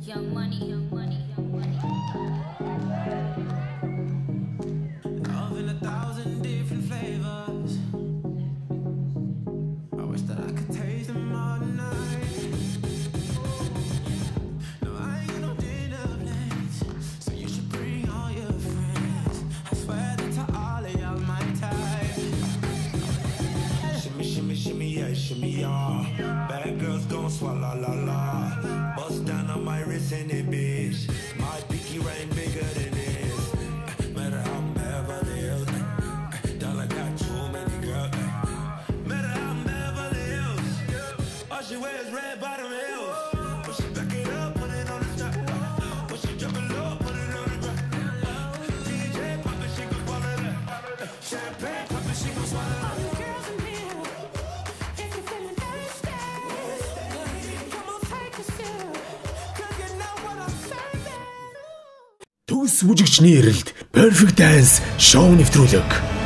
Young money, young money, young money. Love in 1,000 different flavors. I wish that I could taste them all night. No, I ain't got no dinner plans, so you should bring all your friends. I swear that to all of y'all my type. Shimmy, shimmy, shimmy, yeah, shimmy, yeah. Bad girls gon' swallow, la, la. Bust down on my wrist in it, bitch. My pinky ring bigger than this. Matter how I'm Beverly Hills. Dollar got too many girls. Matter how I'm Beverly Hills. All she wears red bottom heels. When she back it up, put it on the top. When she drop it low, put it on the ground. DJ pop it, she gon' swallow that. Champagne pop it, she gon' swallow that. Төгс бүжигчний эрэлд Perfect Dance шоу нэвтрүүлэг.